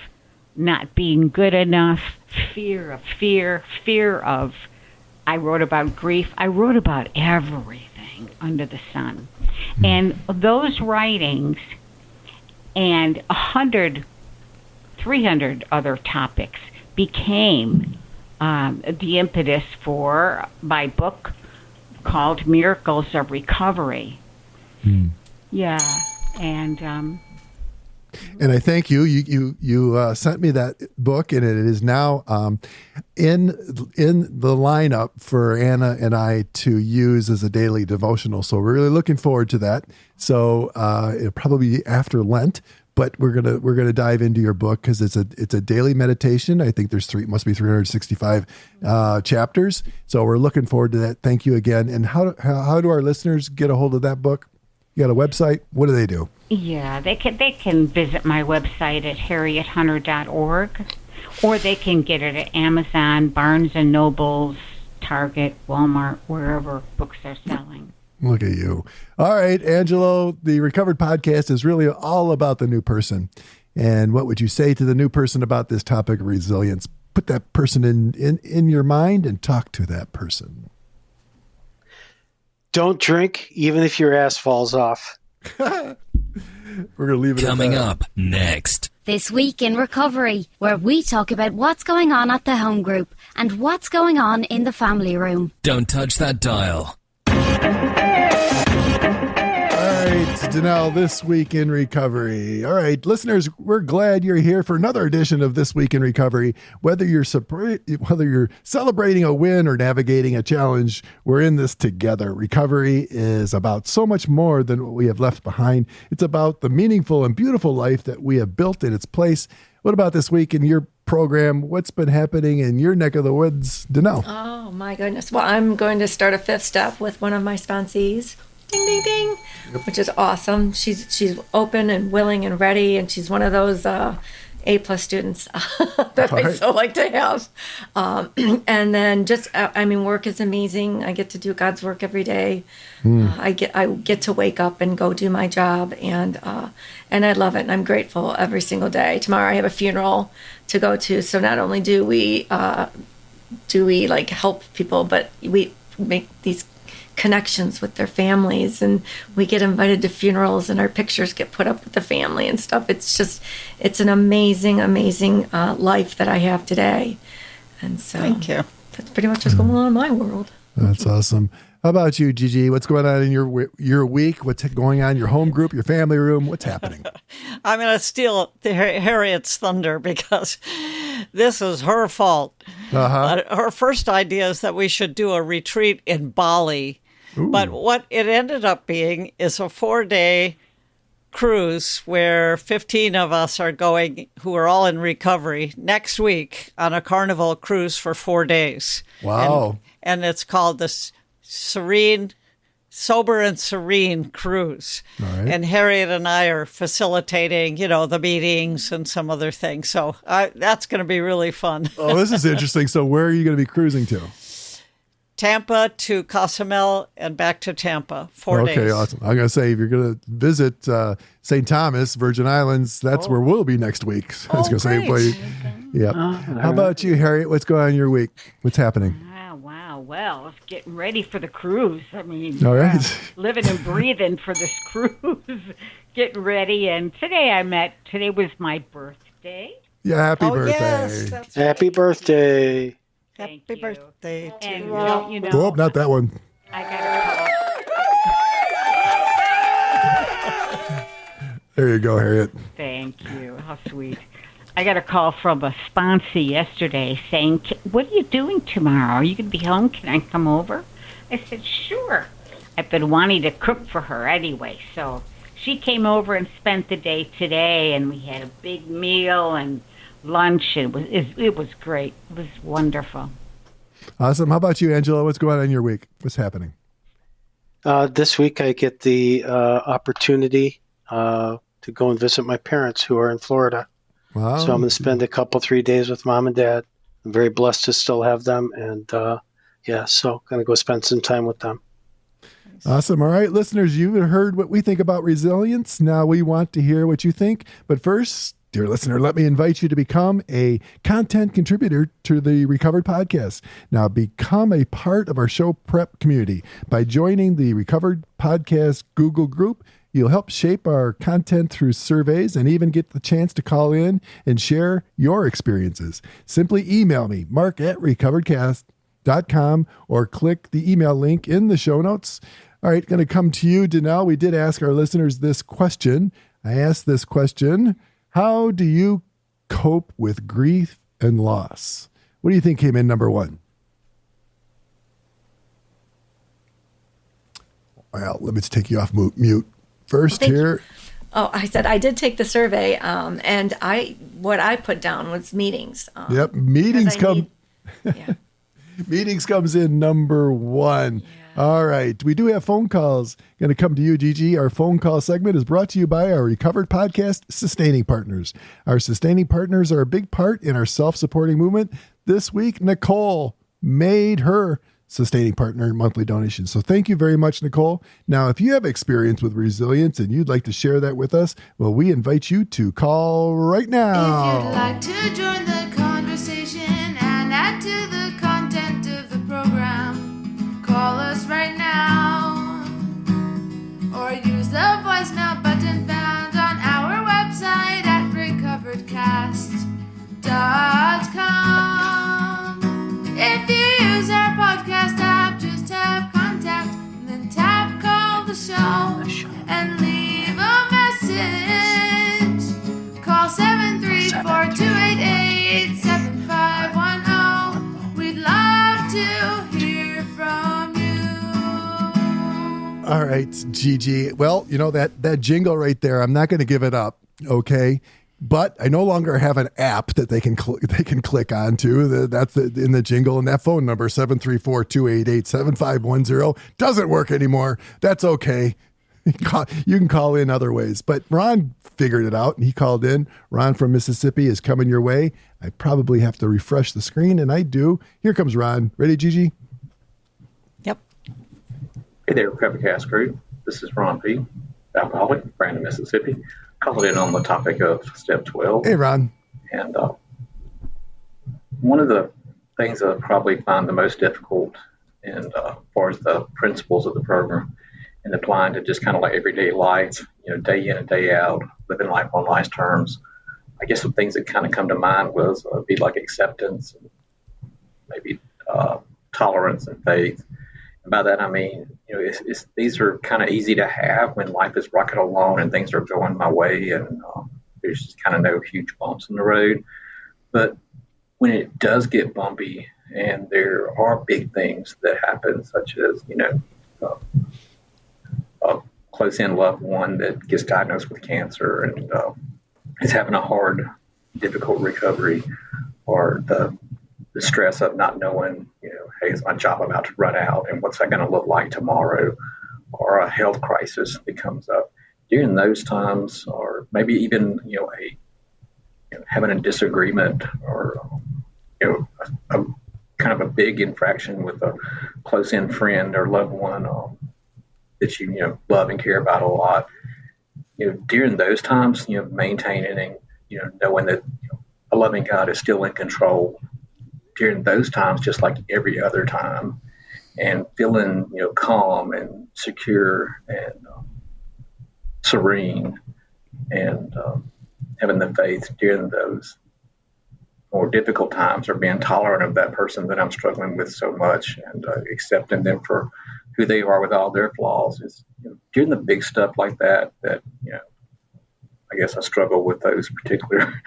not being good enough, fear of, I wrote about grief, I wrote about everything under the sun. And those writings and 300 other topics became the impetus for my book called Miracles of Recovery. Yeah, and I thank you. You sent me that book, and it is now in the lineup for Anna and I to use as a daily devotional. So we're really looking forward to that. So it'll probably be after Lent, but we're gonna dive into your book because it's a daily meditation. I think there's must be 365 chapters. So we're looking forward to that. Thank you again. And how do our listeners get a hold of that book? You got a website? What do they do? Yeah, they can visit my website at harriettehunter.org, or they can get it at Amazon, Barnes & Nobles, Target, Walmart, wherever books are selling. Look at you. All right, Angelo, the Recovered Podcast is really all about the new person. And what would you say to the new person about this topic of resilience? Put that person in your mind and talk to that person. Don't drink, even if your ass falls off. We're going to leave it Coming up next. This Week in Recovery, where we talk about what's going on at the home group and what's going on in the family room. Don't touch that dial. All right, Danelle, This Week in Recovery. All right, listeners, we're glad you're here for another edition of This Week in Recovery. Whether you're celebrating a win or navigating a challenge, we're in this together. Recovery is about so much more than what we have left behind. It's about the meaningful and beautiful life that we have built in its place. What about this week in your program? What's been happening in your neck of the woods, Danelle? Oh, my goodness. Well, I'm going to start a 5th step with one of my sponsees. Ding, ding, ding. Yep. Which is awesome. She's open and willing and ready, and she's one of those A+ students that I so like to have. And then work is amazing. I get to do God's work every day. I get to wake up and go do my job, and I love it. And I'm grateful every single day. Tomorrow I have a funeral to go to, so not only do we like help people, but we make these connections with their families, and we get invited to funerals, and our pictures get put up with the family and stuff. It's an amazing life that I have today. And so thank you. That's pretty much what's going on in my world. That's awesome. How about you, Gigi? What's going on in your week? What's going on in your home group, your family room? What's happening? I'm going to steal Harriet's thunder because this is her fault. Her first idea is that we should do a retreat in Bali. Ooh. But what it ended up being is a 4-day cruise where 15 of us are going, who are all in recovery, next week on a Carnival cruise for 4 days. Wow. And it's called the Sober and Serene Cruise. Right. And Harriet and I are facilitating, the meetings and some other things. So that's going to be really fun. Oh, this is interesting. So where are you going to be cruising to? Tampa to Cozumel and back to Tampa, 4 days. Okay, awesome. I'm going to say if you're going to visit St. Thomas, Virgin Islands, that's where we'll be next week. So I was going to say, yeah. How about you, Harriet? What's going on in your week? What's happening? Wow. Well, getting ready for the cruise. I mean, all right. Living and breathing for this cruise. Getting ready. And today was my birthday. Yeah, happy birthday. Yes, happy birthday. Happy birthday to you. Oh, not that one. I got a call. There you go, Harriet. Thank you. How sweet. I got a call from a sponsor yesterday saying, "What are you doing tomorrow? Are you going to be home? Can I come over?" I said, "Sure." I've been wanting to cook for her anyway, so she came over and spent the day today, and we had a big meal and lunch. It was great. It was wonderful. Awesome. How about you, Angela? What's going on in your week? What's happening? This week I get the opportunity to go and visit my parents who are in Florida. Wow. So I'm going to spend a couple, 3 days with Mom and Dad. I'm very blessed to still have them. And so going to go spend some time with them. Awesome. All right, listeners, you've heard what we think about resilience. Now we want to hear what you think. But first, dear listener, let me invite you to become a content contributor to the Recovered Podcast. Now, become a part of our show prep community by joining the Recovered Podcast Google group. You'll help shape our content through surveys and even get the chance to call in and share your experiences. Simply email me, mark@recoveredcast.com, or click the email link in the show notes. All right, going to come to you, Danelle. We did ask our listeners this question. I asked this question: how do you cope with grief and loss? What do you think came in number one? Well, let me just take you off mute first here. Oh, I said I did take the survey, and what I put down was meetings. Yep, meetings comes in number one. Yeah. All right, we do have phone calls. Going to come to you, Gigi. Our phone call segment is brought to you by our Recovered Podcast Sustaining Partners. Our sustaining partners are a big part in our self-supporting movement. This week, Nicole made her sustaining partner monthly donation. So thank you very much, Nicole. Now, if you have experience with resilience and you'd like to share that with us, well, we invite you to call right now. If you'd like to join the conversation and add to the content of the program, call us right now or use the voicemail button found on our website at recoveredcast.com. If you use our podcast app, just tap contact and then tap call the show and leave a message. Call 734-288-7510. We'd love to hear from you. All right, Gigi. Well, you know that jingle right there, I'm not going to give it up, okay? But I no longer have an app that they can click onto. That's in the jingle, and that phone number 734-288-7510 doesn't work anymore. That's okay. You can call in other ways. But Ron figured it out, and he called in. Ron from Mississippi is coming your way. I probably have to refresh the screen, and I do. Here comes Ron. Ready, Gigi? Yep. Hey there, Recovered Cast crew. This is Ron P., alcoholic, Brandon, Mississippi. Called in on the topic of step 12. Hey, Ron. And one of the things that I probably find the most difficult as far as the principles of the program and applying to just kind of like everyday life, day in and day out, living life on life's terms, I guess some things that kind of come to mind was be like acceptance, and maybe tolerance and faith. And by that I mean, these are kind of easy to have when life is rocking along and things are going my way, and there's just kind of no huge bumps in the road. But when it does get bumpy and there are big things that happen, such as a close-in loved one that gets diagnosed with cancer and is having a hard, difficult recovery, or the stress of not knowing, hey, is my job about to run out and what's that going to look like tomorrow, or a health crisis that comes up. During those times, or maybe even, having a disagreement, or, a kind of a big infraction with a close-in friend or loved one that you love and care about a lot. During those times, maintaining and, knowing that a loving God is still in control during those times, just like every other time, and feeling, calm and secure and serene, and having the faith during those more difficult times, or being tolerant of that person that I'm struggling with so much, and accepting them for who they are with all their flaws. Is during the big stuff like that, I guess guess I struggle with those particular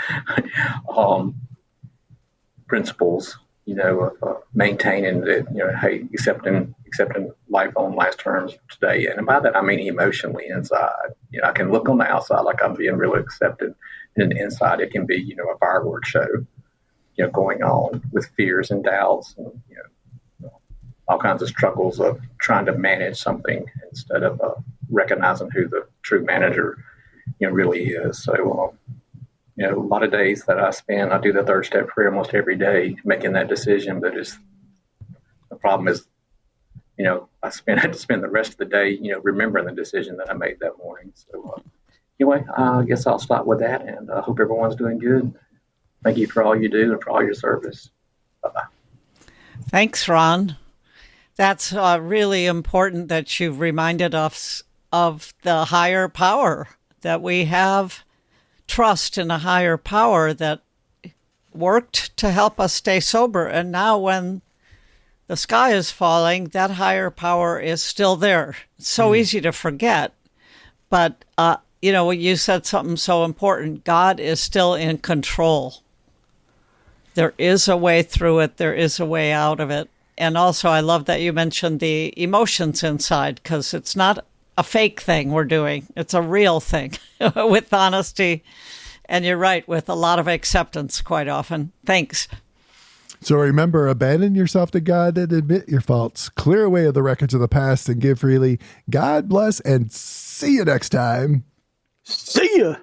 principles, of maintaining that, hey, accepting life on last terms today. And by that, I mean emotionally inside. I can look on the outside like I'm being really accepted. And inside, it can be, a fireworks show, going on with fears and doubts and, all kinds of struggles of trying to manage something instead of recognizing who the true manager, really is. So, a lot of days that I do the third step prayer almost every day, making that decision. But the problem is, I had to spend the rest of the day, remembering the decision that I made that morning. So anyway, I guess I'll stop with that, and I hope everyone's doing good. Thank you for all you do and for all your service. Bye-bye. Thanks, Ron. That's really important that you've reminded us of the higher power, that we have trust in a higher power that worked to help us stay sober. And now when the sky is falling, that higher power is still there. It's so easy to forget. But, you said something so important. God is still in control. There is a way through it. There is a way out of it. And also, I love that you mentioned the emotions inside, because it's not a fake thing we're doing. It's a real thing with honesty. And you're right, with a lot of acceptance quite often. Thanks. So remember, abandon yourself to God and admit your faults. Clear away of the records of the past and give freely. God bless, and see you next time. See ya.